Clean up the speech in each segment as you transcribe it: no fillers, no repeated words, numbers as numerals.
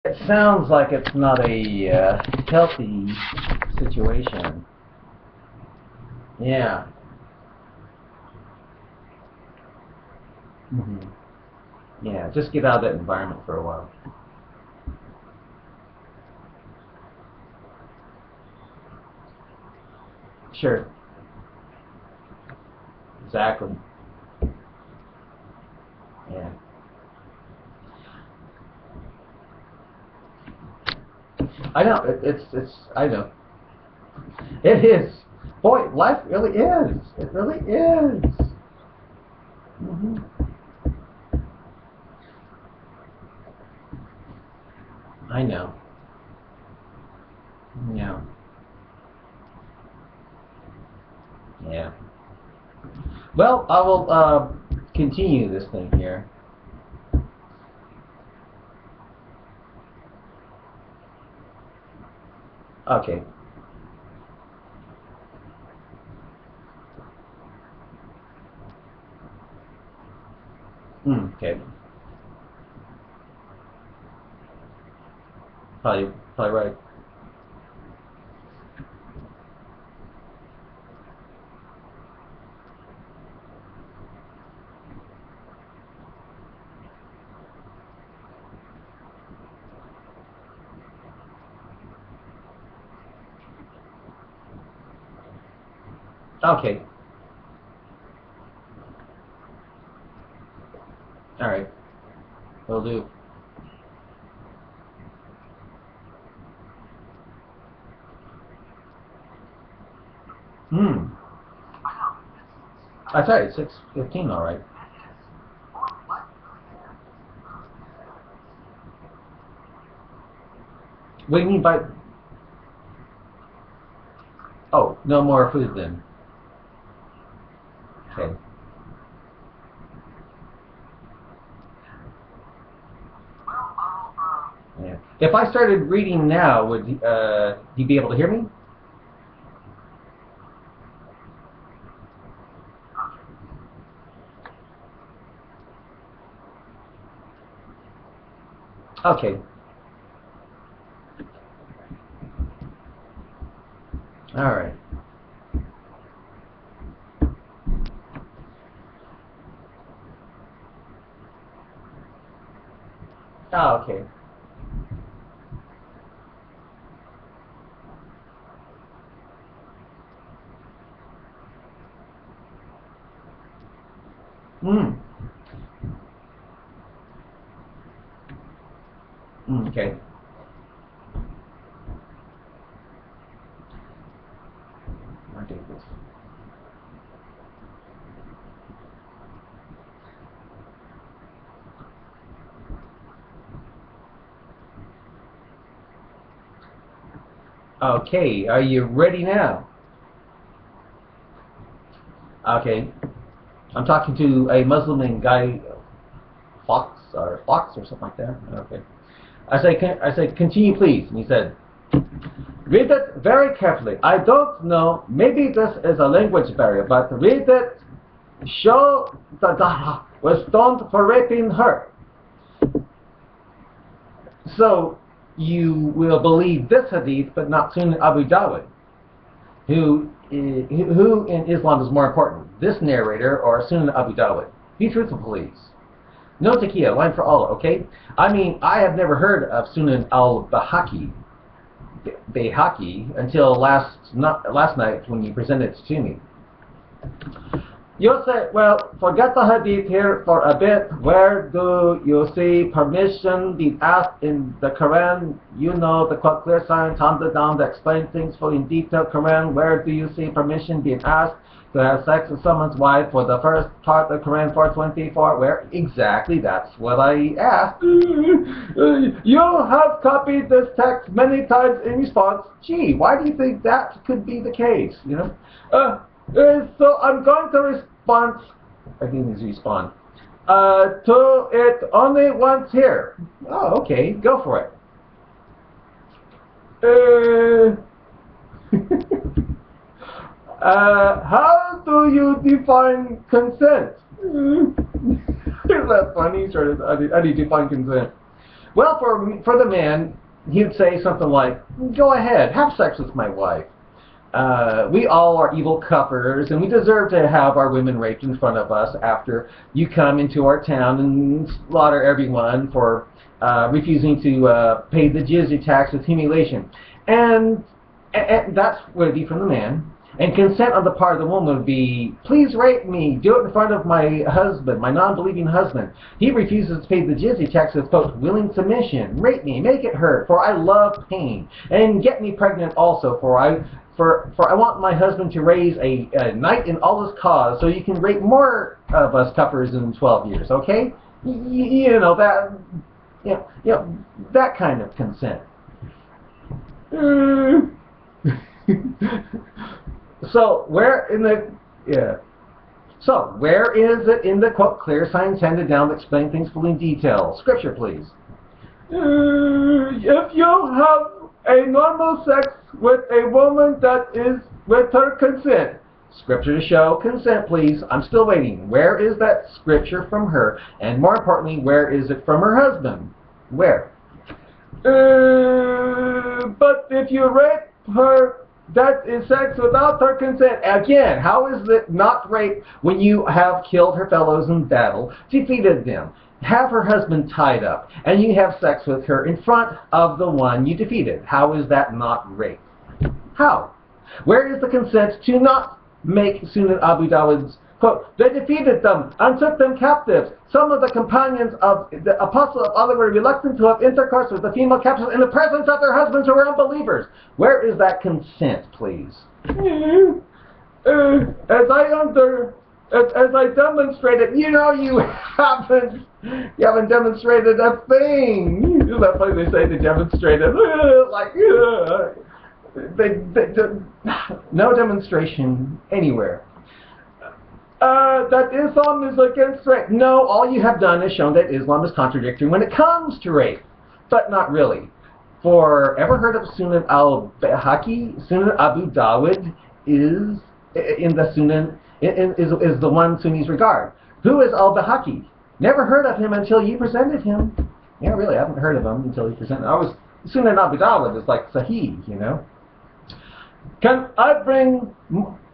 It sounds like it's not a healthy situation. Yeah. hmm Yeah, just get out of that environment for a while. Sure. Exactly. Yeah. I know. It's. I know. It is. Boy, life really is. It really is. hmm I know. Yeah. Yeah. Well, I will continue this thing here. Okay. Okay. Probably right. Okay. All right. Will do. Hmm. I thought it's 6:15. All right. What do you mean by? Oh, no more food then. Okay. Yeah. If I started reading now, would you be able to hear me? Okay. All right. Oh, okay. Hmm. Okay. I take this. Okay. Are you ready now? Okay. I'm talking to a Muslim guy, Fox or something like that. Okay. I say, continue, please. And he said, read it very carefully. I don't know. Maybe this is a language barrier, but read it. Show the Dara was stoned for raping her. So you will believe this hadith, but not Sunan Abu Dawud, who in Islam is more important, this narrator or Sunan Abu Dawud? Be truthful, please. No takia, line for Allah, okay? I mean, I have never heard of Sunan al-Bahaki, Bayhaqi, until last night when you presented it to me. You say, well, forget the hadith here for a bit. Where do you see permission being asked in the Quran? You know the quite clear signs handed down that explain things fully in detail. Quran, where do you see permission being asked to have sex with someone's wife for the first part of Quran 424? Where exactly? That's what I asked. You have copied this text many times in response. Gee, why do you think that could be the case? You know. So I'm going to respond. I think it's respond to it only once here. Oh, okay, go for it. Uh, how do you define consent? Is that funny? Sort of. How do you define consent? Well, for the man, he'd say something like, "Go ahead, have sex with my wife. We all are evil cuffers, and we deserve to have our women raped in front of us after you come into our town and slaughter everyone for refusing to pay the jizya tax with humiliation." And that's would be from the man. And consent on the part of the woman would be, "Please rape me. Do it in front of my husband, my non-believing husband. He refuses to pay the jizya tax with, quote, willing submission. Rape me, make it hurt, for I love pain. And get me pregnant also, for I want my husband to raise a knight in Allah's cause, so you can rape more of us cuffers in 12 years, okay?" You know, that, that kind of consent. So where is it in the, quote, clear signs handed down that explain things fully in detail? Scripture, please. If you have a normal sex with a woman that is with her consent. Scripture to show consent, please. I'm still waiting. Where is that scripture from her? And more importantly, where is it from her husband? Where? But if you rape her, that is sex without her consent. Again, how is it not rape when you have killed her fellows in battle, defeated them, have her husband tied up, and you have sex with her in front of the one you defeated? How is that not rape? How? Where is the consent to not make Sunan Abu Dawud's, quote, "They defeated them and took them captives. Some of the companions of the Apostle of Allah were reluctant to have intercourse with the female captives in the presence of their husbands who were unbelievers." Where is that consent, please? As I demonstrated, you haven't demonstrated a thing. Isn't that funny? They say they demonstrated, no demonstration anywhere. That Islam is against rape. No, all you have done is shown that Islam is contradictory when it comes to rape, but not really. For ever heard of Sunan al-Bahaqi? Sunan Abu Dawud is in the Sunan is the one Sunnis regard. Who is al-Bahaqi? Never heard of him until you presented him. Yeah, really, I haven't heard of him until you presented. Sunan Abu Dawud is like Sahih, Can I bring?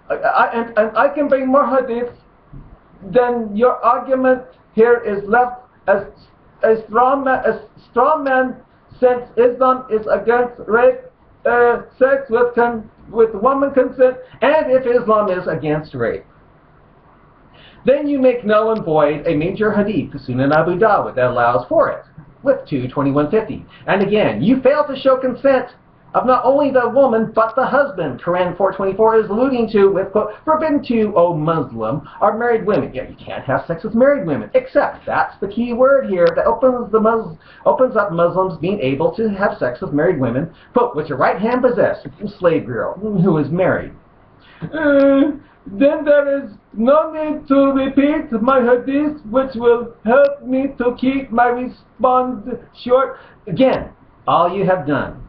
I can bring more hadith. Then your argument here is left as a straw man, since Islam is against rape, sex with woman consent, and if Islam is against rape, then you make null and void a major hadith, Sunan Abu Dawud, that allows for it, with 2:2150. And again, you fail to show consent of not only the woman, but the husband. Quran 4:24 is alluding to, with, quote, "Forbidden to, O Muslim, are married women." Yeah, you can't have sex with married women, except that's the key word here that opens up Muslims being able to have sex with married women, quote, "which a right hand possess," a slave girl who is married. Then there is no need to repeat my hadith, which will help me to keep my response short. Again, all you have done,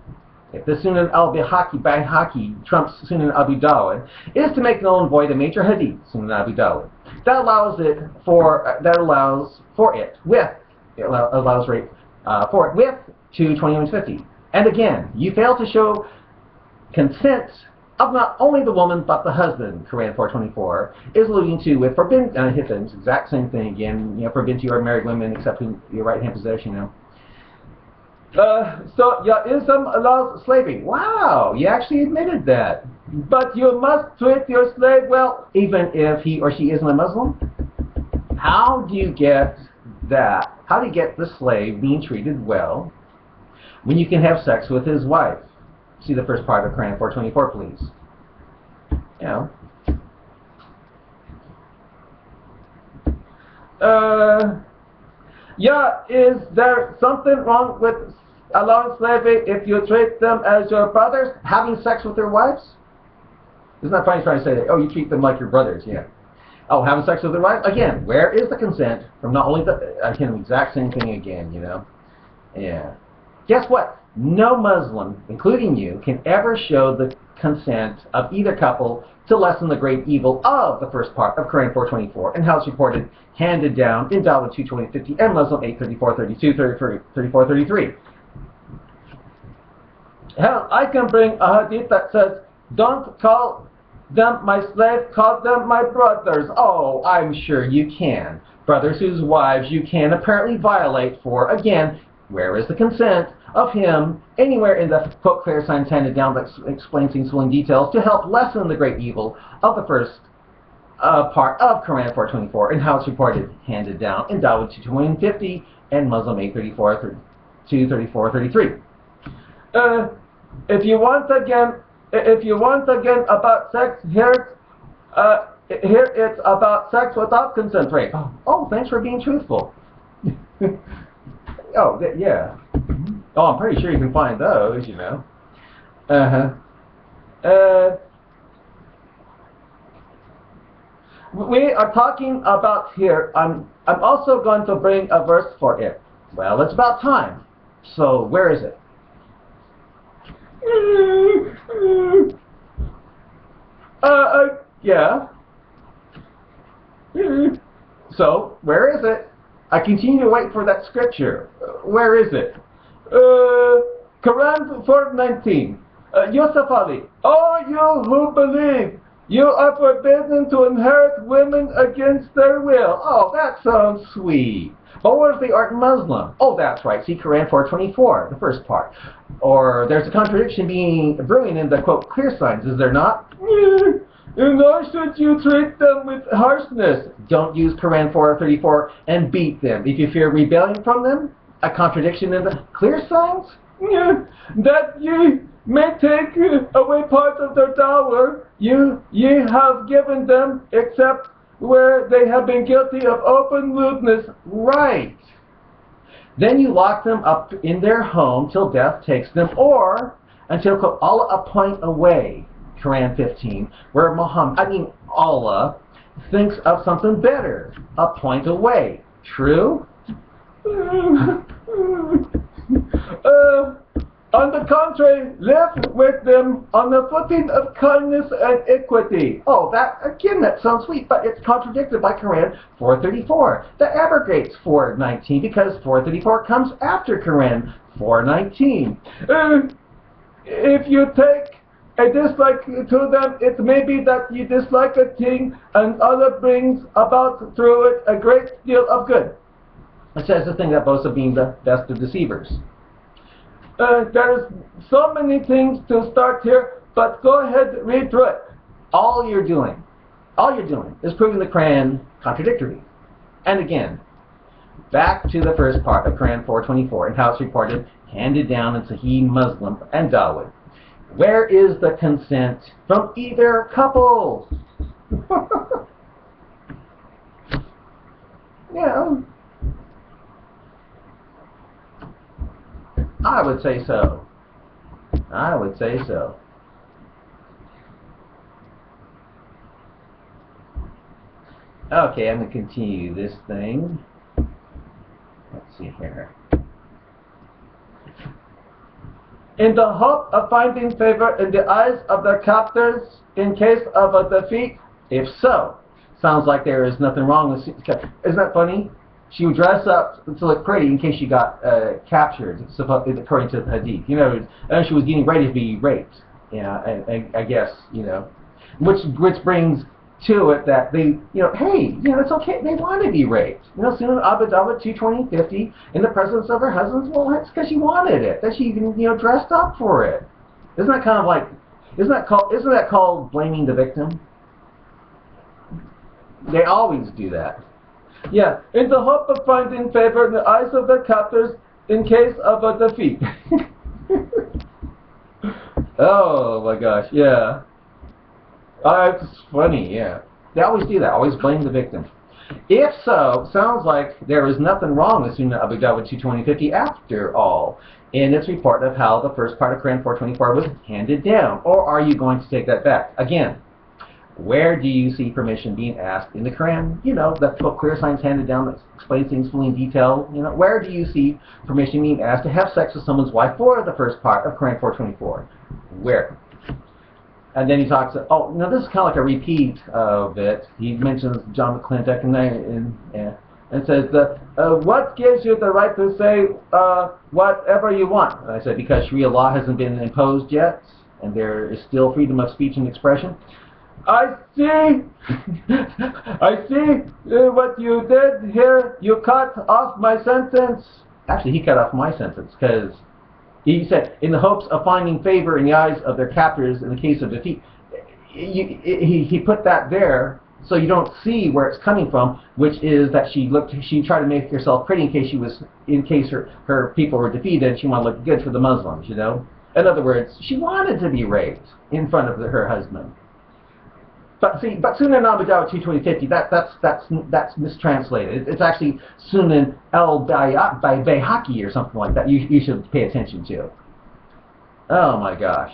if the Sunan al-Bahaqi trumps Sunan Abu Dawud, is to make null and void a major hadith, Sunan Abu Dawud. That allows rape for it with 2:2150. And again, you fail to show consent of not only the woman but the husband. Quran 4:24 is alluding to with forbidden. Hit the exact same thing again. Forbidden to your married women except in your right hand possession. So Islam allows slavery. Wow, you actually admitted that. But you must treat your slave well, even if he or she isn't a Muslim. How do you get that? How do you get the slave being treated well when you can have sex with his wife? See the first part of Quran 4:24, please. Is there something wrong with allowing slavery if you treat them as your brothers? Having sex with their wives? Isn't that funny trying to say that? Oh, you treat them like your brothers, yeah. Oh, having sex with their wives? Again, where is the consent from not only the exact same thing again, Yeah. Guess what? No Muslim, including you, can ever show the consent of either couple to lessen the great evil of the first part of Quran 424, and how it's reported, handed down in Dawood 2:2050 and Muslim 8:34-32, 34-33. Hell, I can bring a hadith that says, don't call them my slave, call them my brothers. Oh, I'm sure you can. Brothers whose wives you can apparently violate for, again, where is the consent of him anywhere in the quote clear signs handed down that explains things full in details to help lessen the great evil of the first part of Quran 424 and how it's reported, handed down in Dawood 2:2050 and Muslim 8:34-33. If you want again about sex, here it's about sex without consent rape. Oh, thanks for being truthful. Oh, yeah. Oh, I'm pretty sure you can find those, you know. We are talking about here, I'm also going to bring a verse for it. Well, it's about time. So, where is it? Yeah. So, where is it? I continue to wait for that scripture. Where is it? Quran 4:19. Yusuf Ali, oh, you who believe, you are forbidden to inherit women against their will. Oh, that sounds sweet. But what if they aren't Muslim? Oh, that's right. See Quran 4:24, the first part. Or there's a contradiction brewing in the quote clear signs, is there not? Nor should you treat them with harshness. Don't use Quran 4:34 and beat them if you fear rebellion from them. A contradiction in the clear signs? That ye may take away part of their dower ye have given them, except where they have been guilty of open lewdness. Right. Then you lock them up in their home till death takes them, or until Allah appoint a way. Quran 15, where Allah thinks of something better. Appoint a way. True? On the contrary, live with them on the footing of kindness and equity. Oh, that sounds sweet, but it's contradicted by Quran 4:34. That abrogates 4:19 because 4:34 comes after Quran 4:19. If you take a dislike to them, it may be that you dislike a thing and Allah brings about through it a great deal of good. It says the thing that boasts of being the best of deceivers. There's so many things to start here, but go ahead, read through it. All you're doing is proving the Quran contradictory. And again, back to the first part of Quran 4:24 and how it's reported, handed down in Sahih Muslim and Dawood. Where is the consent from either couple? Yeah. I would say so. I would say so. Okay, I'm going to continue this thing. Let's see here. In the hope of finding favor in the eyes of their captors in case of a defeat? If so, sounds like there is nothing wrong with... Isn't that funny? She would dress up to look pretty in case she got captured, according to the hadith. You know, and she was getting ready to be raped. Yeah, and I guess, you know, which brings to it that they, you know, hey, you know, it's okay. They want to be raped. You know, soon Abu Dhabi 2:2050 in the presence of her husbands. Well, that's because she wanted it. That she even, you know, dressed up for it. Isn't that kind of like? Isn't that called blaming the victim? They always do that. Yeah, in the hope of finding favor in the eyes of their captors in case of a defeat. Oh my gosh, yeah. It's funny, yeah. They always do that, always blame the victim. If so, sounds like there is nothing wrong with Sunnah Abu Dawud 2:2050 after all, in its report of how the first part of Quran 4:24 was handed down. Or are you going to take that back? Again, where do you see permission being asked in the Quran? You know, that clear signs handed down that explains things fully in detail. You know, where do you see permission being asked to have sex with someone's wife for the first part of Quran 4:24? Where? And then he talks, oh, now this is kind of like a repeat of it. He mentions John McClintock and says, what gives you the right to say whatever you want? And I said, because Sharia law hasn't been imposed yet, and there is still freedom of speech and expression. I see, I see what you did here. You cut off my sentence. Actually, he cut off my sentence, because he said, in the hopes of finding favor in the eyes of their captors in the case of defeat. He put that there so you don't see where it's coming from, which is that she tried to make herself pretty in case her people were defeated, and she wanted to look good for the Muslims, you know. In other words, she wanted to be raped in front of her husband. But see, but Sunan Abu Dawud 22050, that's mistranslated. It's actually Sunan al-Bayhaqi or something like that. You should pay attention to. Oh my gosh.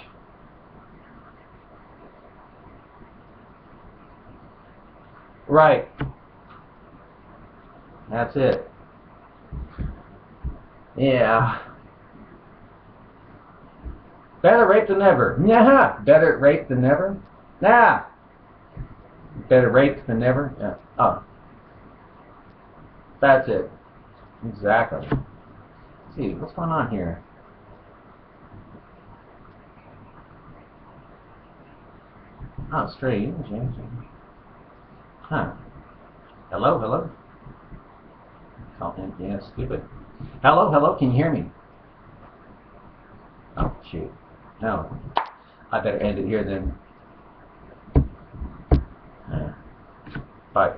Right. That's it. Yeah. Better rape than never. Yeah. Better rape than never. Nah. Better rape than never. Yeah. Oh. That's it. Exactly. Let's see, what's going on here? Oh, strange. Huh. Hello, hello? Oh, yeah, stupid. Hello, hello, can you hear me? Oh, shoot. No. I better end it here then. Bye.